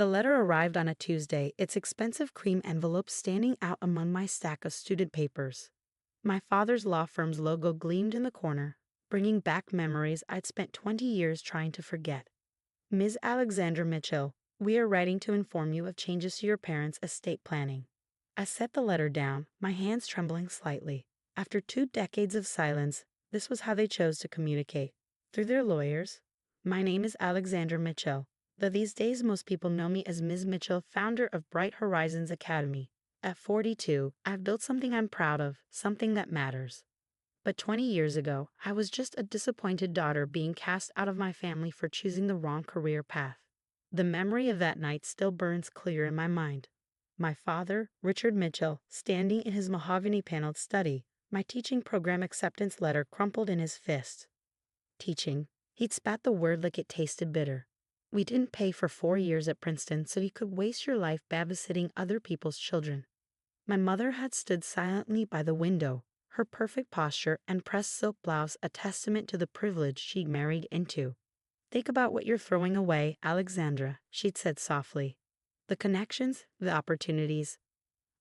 The letter arrived on a Tuesday, its expensive cream envelope standing out among my stack of student papers. My father's law firm's logo gleamed in the corner, bringing back memories I'd spent 20 years trying to forget. Ms. Alexandra Mitchell, we are writing to inform you of changes to your parents' estate planning. I set the letter down, my hands trembling slightly. After 2 decades of silence, this was how they chose to communicate. Through their lawyers. My name is Alexandra Mitchell, though these days most people know me as Ms. Mitchell, founder of Bright Horizons Academy. At 42, I've built something I'm proud of, something that matters. But 20 years ago, I was just a disappointed daughter being cast out of my family for choosing the wrong career path. The memory of that night still burns clear in my mind. My father, Richard Mitchell, standing in his mahogany-paneled study, my teaching program acceptance letter crumpled in his fist. Teaching. He'd spat the word like it tasted bitter. We didn't pay for 4 years at Princeton so you could waste your life babysitting other people's children. My mother had stood silently by the window, her perfect posture and pressed silk blouse a testament to the privilege she'd married into. Think about what you're throwing away, Alexandra, she'd said softly. The connections, the opportunities.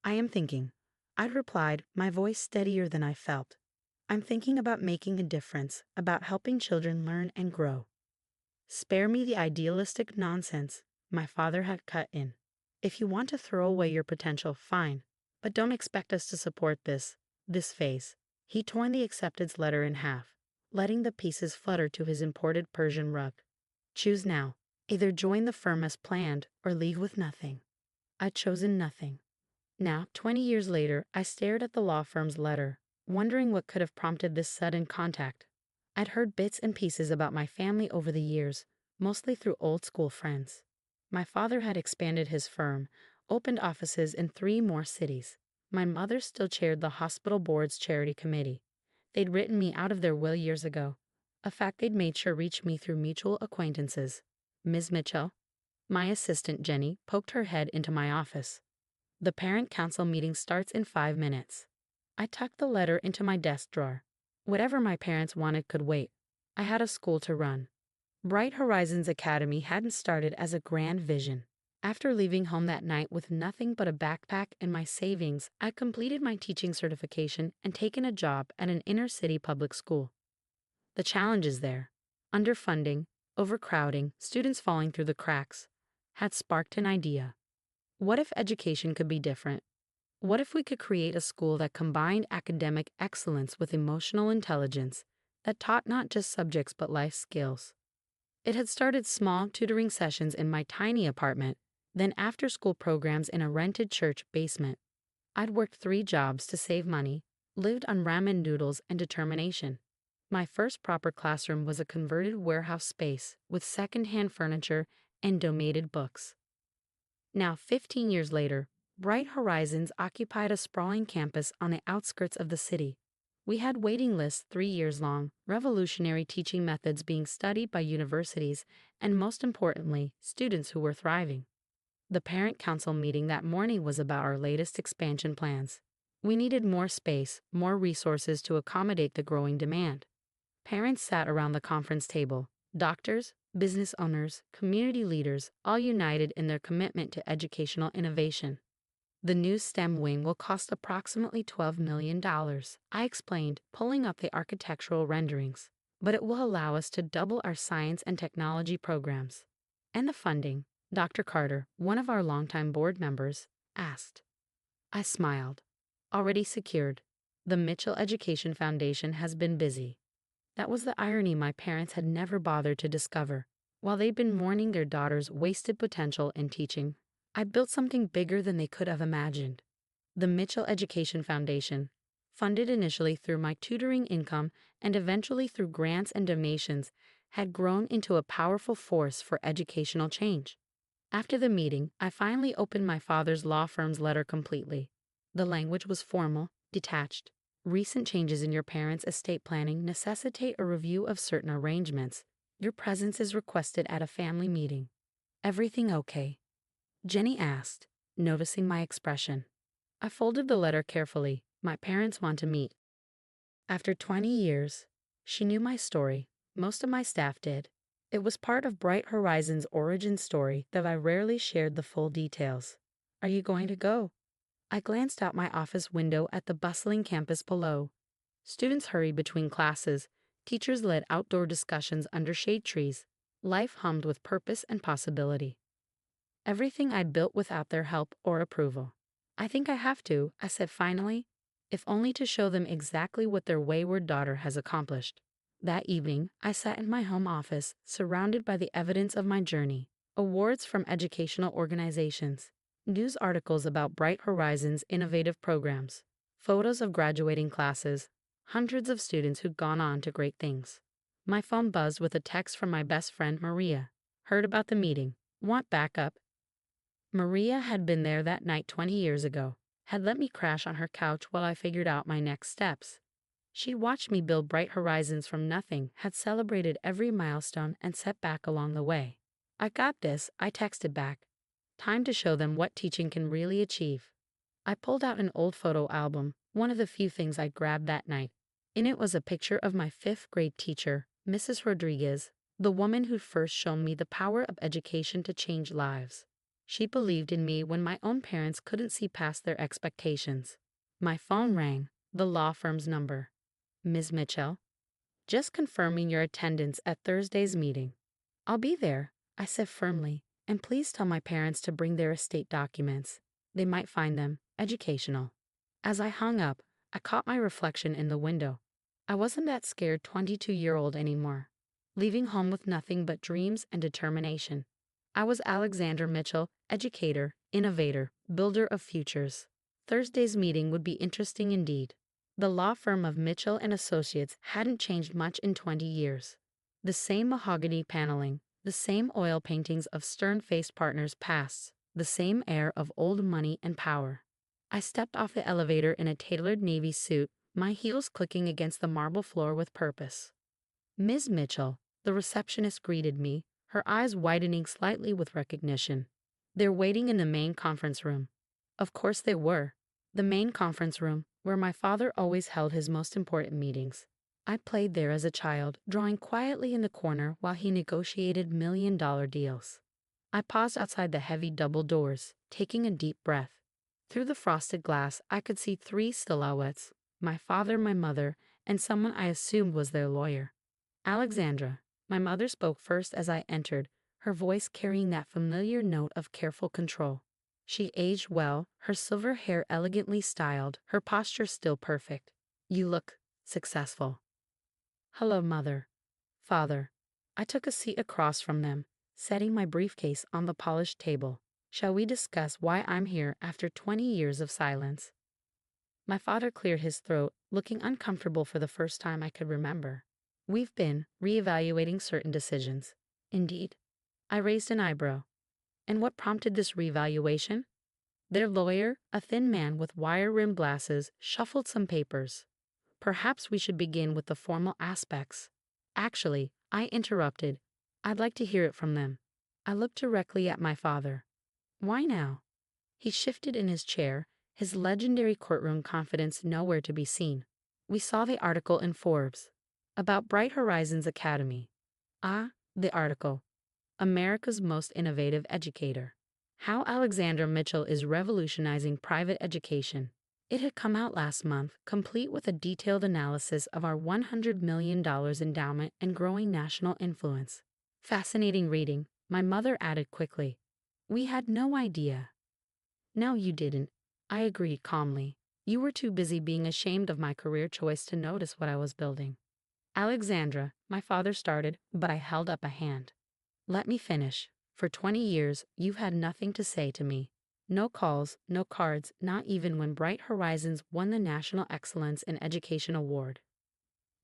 I am thinking. I'd replied, my voice steadier than I felt. I'm thinking about making a difference, about helping children learn and grow. Spare me the idealistic nonsense, my father had cut in. If you want to throw away your potential, fine, but don't expect us to support this phase. He torn the acceptance letter in half, letting the pieces flutter to his imported Persian rug. Choose now. Either join the firm as planned or leave with nothing. I'd chosen nothing. Now, 20 years later, I stared at the law firm's letter, wondering what could have prompted this sudden contact. I'd heard bits and pieces about my family over the years, mostly through old school friends. My father had expanded his firm, opened offices in 3 more cities. My mother still chaired the hospital board's charity committee. They'd written me out of their will years ago, a fact they'd made sure reached me through mutual acquaintances. Ms. Mitchell, my assistant Jenny, poked her head into my office. The parent council meeting starts in 5 minutes. I tucked the letter into my desk drawer. Whatever my parents wanted could wait. I had a school to run. Bright Horizons Academy hadn't started as a grand vision. After leaving home that night with nothing but a backpack and my savings, I completed my teaching certification and taken a job at an inner-city public school. The challenges there, underfunding, overcrowding, students falling through the cracks, had sparked an idea. What if education could be different? What if we could create a school that combined academic excellence with emotional intelligence, that taught not just subjects but life skills? It had started small tutoring sessions in my tiny apartment, then after-school programs in a rented church basement. I'd worked 3 jobs to save money, lived on ramen noodles and determination. My first proper classroom was a converted warehouse space with second-hand furniture and donated books. Now, 15 years later, Bright Horizons occupied a sprawling campus on the outskirts of the city. We had waiting lists 3 years long, revolutionary teaching methods being studied by universities, and most importantly, students who were thriving. The parent council meeting that morning was about our latest expansion plans. We needed more space, more resources to accommodate the growing demand. Parents sat around the conference table, doctors, business owners, community leaders, all united in their commitment to educational innovation. The new STEM wing will cost approximately $12 million, I explained, pulling up the architectural renderings. But it will allow us to double our science and technology programs. And the funding, Dr. Carter, one of our longtime board members, asked. I smiled. Already secured. The Mitchell Education Foundation has been busy. That was the irony my parents had never bothered to discover. While they'd been mourning their daughter's wasted potential in teaching, I built something bigger than they could have imagined. The Mitchell Education Foundation, funded initially through my tutoring income and eventually through grants and donations, had grown into a powerful force for educational change. After the meeting, I finally opened my father's law firm's letter completely. The language was formal, detached. Recent changes in your parents' estate planning necessitate a review of certain arrangements. Your presence is requested at a family meeting. Everything okay? Jenny asked, noticing my expression. I folded the letter carefully. My parents want to meet. After 20 years, she knew my story. Most of my staff did. It was part of Bright Horizons' origin story that I rarely shared the full details. Are you going to go? I glanced out my office window at the bustling campus below. Students hurried between classes, teachers led outdoor discussions under shade trees. Life hummed with purpose and possibility. Everything I'd built without their help or approval. I think I have to, I said finally, if only to show them exactly what their wayward daughter has accomplished. That evening, I sat in my home office, surrounded by the evidence of my journey, awards from educational organizations, news articles about Bright Horizons' innovative programs, photos of graduating classes, hundreds of students who'd gone on to great things. My phone buzzed with a text from my best friend Maria. Heard about the meeting. Want backup? Maria had been there that night 20 years ago, had let me crash on her couch while I figured out my next steps. She'd watched me build Bright Horizons from nothing, had celebrated every milestone and setback along the way. I got this, I texted back. Time to show them what teaching can really achieve. I pulled out an old photo album, one of the few things I'd grabbed that night. In it was a picture of my fifth grade teacher, Mrs. Rodriguez, the woman who'd first shown me the power of education to change lives. She believed in me when my own parents couldn't see past their expectations. My phone rang, the law firm's number. Ms. Mitchell, just confirming your attendance at Thursday's meeting. I'll be there, I said firmly, and please tell my parents to bring their estate documents. They might find them educational. As I hung up, I caught my reflection in the window. I wasn't that scared 22-year-old anymore, leaving home with nothing but dreams and determination. I was Alexander Mitchell, educator, innovator, builder of futures. Thursday's meeting would be interesting indeed. The law firm of Mitchell and Associates hadn't changed much in 20 years. The same mahogany paneling, the same oil paintings of stern-faced partners' pasts, the same air of old money and power. I stepped off the elevator in a tailored navy suit, my heels clicking against the marble floor with purpose. Ms. Mitchell, the receptionist greeted me, her eyes widening slightly with recognition. They're waiting in the main conference room. Of course they were. The main conference room, where my father always held his most important meetings. I played there as a child, drawing quietly in the corner while he negotiated million-dollar deals. I paused outside the heavy double doors, taking a deep breath. Through the frosted glass, I could see three silhouettes, my father, my mother, and someone I assumed was their lawyer. Alexandra, my mother spoke first as I entered, her voice carrying that familiar note of careful control. She aged well, her silver hair elegantly styled, her posture still perfect. You look successful. Hello, Mother. Father. I took a seat across from them, setting my briefcase on the polished table. Shall we discuss why I'm here after 20 years of silence? My father cleared his throat, looking uncomfortable for the first time I could remember. We've been reevaluating certain decisions. Indeed. I raised an eyebrow. And what prompted this reevaluation? Their lawyer, a thin man with wire-rimmed glasses, shuffled some papers. Perhaps we should begin with the formal aspects. Actually, I interrupted. I'd like to hear it from them. I looked directly at my father. Why now? He shifted in his chair, his legendary courtroom confidence nowhere to be seen. We saw the article in Forbes about Bright Horizons Academy. Ah, the article. America's most innovative educator. How Alexander Mitchell is revolutionizing private education. It had come out last month, complete with a detailed analysis of our $100 million endowment and growing national influence. Fascinating reading, my mother added quickly. We had no idea. No, you didn't, I agreed calmly. You were too busy being ashamed of my career choice to notice what I was building. Alexandra, my father started, but I held up a hand. Let me finish. For 20 years, you've had nothing to say to me. No calls, no cards, not even when Bright Horizons won the National Excellence in Education Award.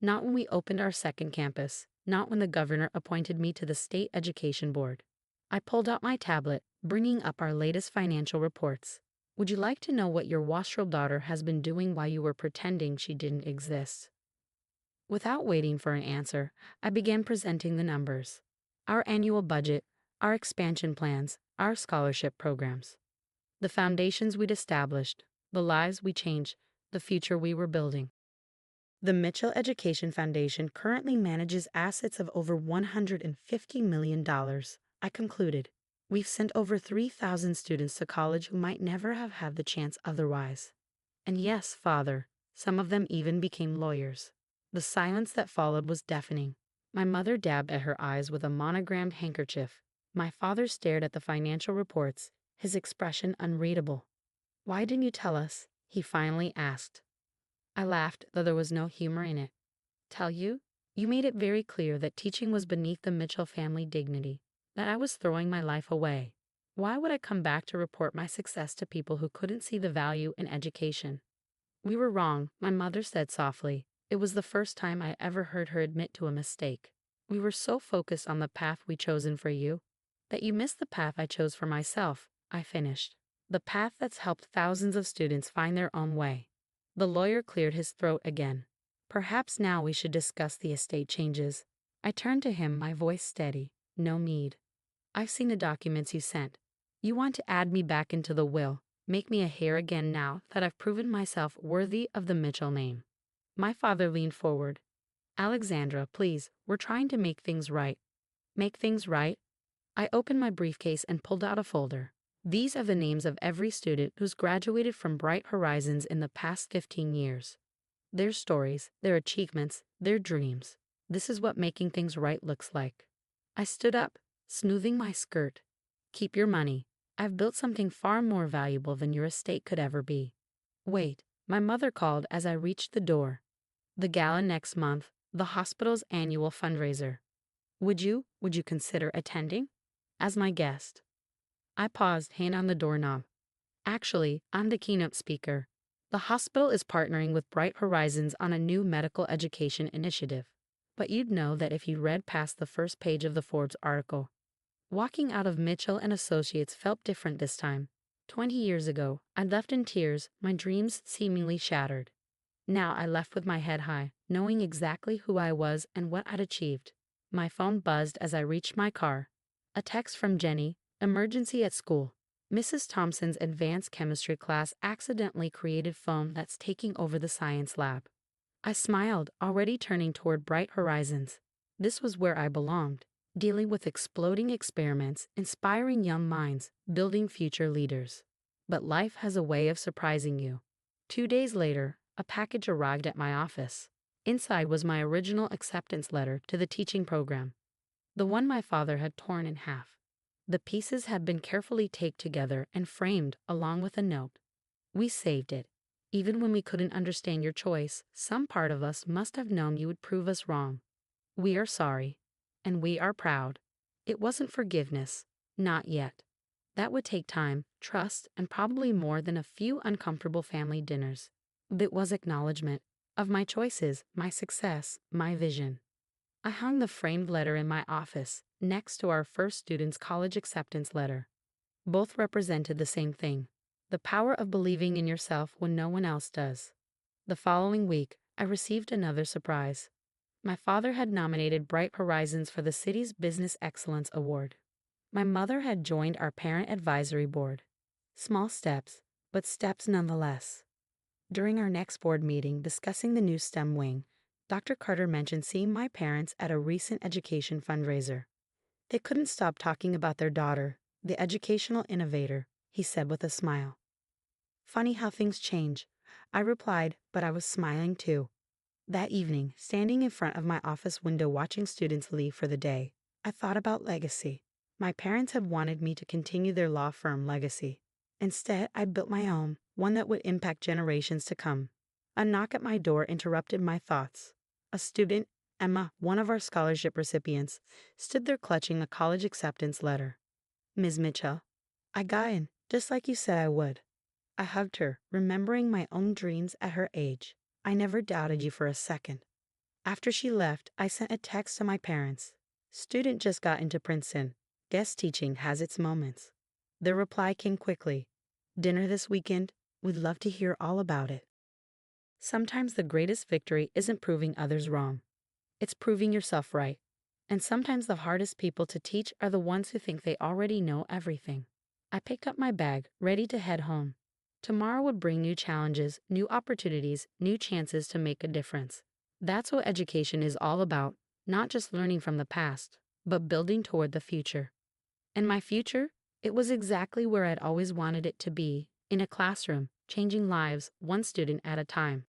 Not when we opened our second campus, not when the governor appointed me to the State Education Board. I pulled out my tablet, bringing up our latest financial reports. Would you like to know what your wastrel daughter has been doing while you were pretending she didn't exist? Without waiting for an answer, I began presenting the numbers. Our annual budget, our expansion plans, our scholarship programs. The foundations we'd established, the lives we changed, the future we were building. The Mitchell Education Foundation currently manages assets of over $150 million. I concluded. We've sent over 3,000 students to college who might never have had the chance otherwise. And yes, Father, some of them even became lawyers. The silence that followed was deafening. My mother dabbed at her eyes with a monogrammed handkerchief. My father stared at the financial reports, his expression unreadable. "Why didn't you tell us?" he finally asked. I laughed, though there was no humor in it. "Tell you? You made it very clear that teaching was beneath the Mitchell family dignity, that I was throwing my life away. Why would I come back to report my success to people who couldn't see the value in education?" "We were wrong," my mother said softly. It was the first time I ever heard her admit to a mistake. "We were so focused on the path we chosen for you, that you missed the path I chose for myself," I finished. "The path that's helped thousands of students find their own way." The lawyer cleared his throat again. "Perhaps now we should discuss the estate changes." I turned to him, my voice steady. "No need. I've seen the documents you sent. You want to add me back into the will, make me a heir again now that I've proven myself worthy of the Mitchell name." My father leaned forward. "Alexandra, please, we're trying to make things right." "Make things right?" I opened my briefcase and pulled out a folder. "These are the names of every student who's graduated from Bright Horizons in the past 15 years. Their stories, their achievements, their dreams. This is what making things right looks like." I stood up, smoothing my skirt. "Keep your money. I've built something far more valuable than your estate could ever be." "Wait," my mother called as I reached the door. "The gala next month, the hospital's annual fundraiser. Would you consider attending? As my guest?" I paused, hand on the doorknob. "Actually, I'm the keynote speaker. The hospital is partnering with Bright Horizons on a new medical education initiative. But you'd know that if you read past the first page of the Forbes article." Walking out of Mitchell and Associates felt different this time. 20 years ago, I left in tears, my dreams seemingly shattered. Now I left with my head high, knowing exactly who I was and what I'd achieved. My phone buzzed as I reached my car. A text from Jenny. "Emergency at school. Mrs. Thompson's advanced chemistry class accidentally created foam that's taking over the science lab." I smiled, already turning toward Bright Horizons. This was where I belonged, dealing with exploding experiments, inspiring young minds, building future leaders. But life has a way of surprising you. 2 days later, a package arrived at my office. Inside was my original acceptance letter to the teaching program, the one my father had torn in half. The pieces had been carefully taped together and framed along with a note. "We saved it. Even when we couldn't understand your choice, some part of us must have known you would prove us wrong. We are sorry. And we are proud." It wasn't forgiveness. Not yet. That would take time, trust, and probably more than a few uncomfortable family dinners. It was acknowledgement of my choices, my success, my vision. I hung the framed letter in my office, next to our first student's college acceptance letter. Both represented the same thing: the power of believing in yourself when no one else does. The following week, I received another surprise. My father had nominated Bright Horizons for the city's Business Excellence Award. My mother had joined our parent advisory board. Small steps, but steps nonetheless. During our next board meeting discussing the new STEM wing, Dr. Carter mentioned seeing my parents at a recent education fundraiser. They couldn't stop talking about their daughter, the educational innovator, he said with a smile. "Funny how things change," I replied, but I was smiling too. That evening, standing in front of my office window watching students leave for the day, I thought about legacy. My parents had wanted me to continue their law firm legacy. Instead, I built my own, one that would impact generations to come. A knock at my door interrupted my thoughts. A student, Emma, one of our scholarship recipients, stood there clutching a college acceptance letter. "Ms. Mitchell." I got in, just like you said I would. I hugged her, remembering my own dreams at her age. "I never doubted you for a second." After she left, I sent a text to my parents. "Student just got into Princeton. Guest teaching has its moments." Their reply came quickly. "Dinner this weekend? We'd love to hear all about it." Sometimes the greatest victory isn't proving others wrong. It's proving yourself right. And sometimes the hardest people to teach are the ones who think they already know everything. I picked up my bag, ready to head home. Tomorrow would bring new challenges, new opportunities, new chances to make a difference. That's what education is all about, not just learning from the past, but building toward the future. And my future? It was exactly where I'd always wanted it to be, in a classroom, changing lives one student at a time.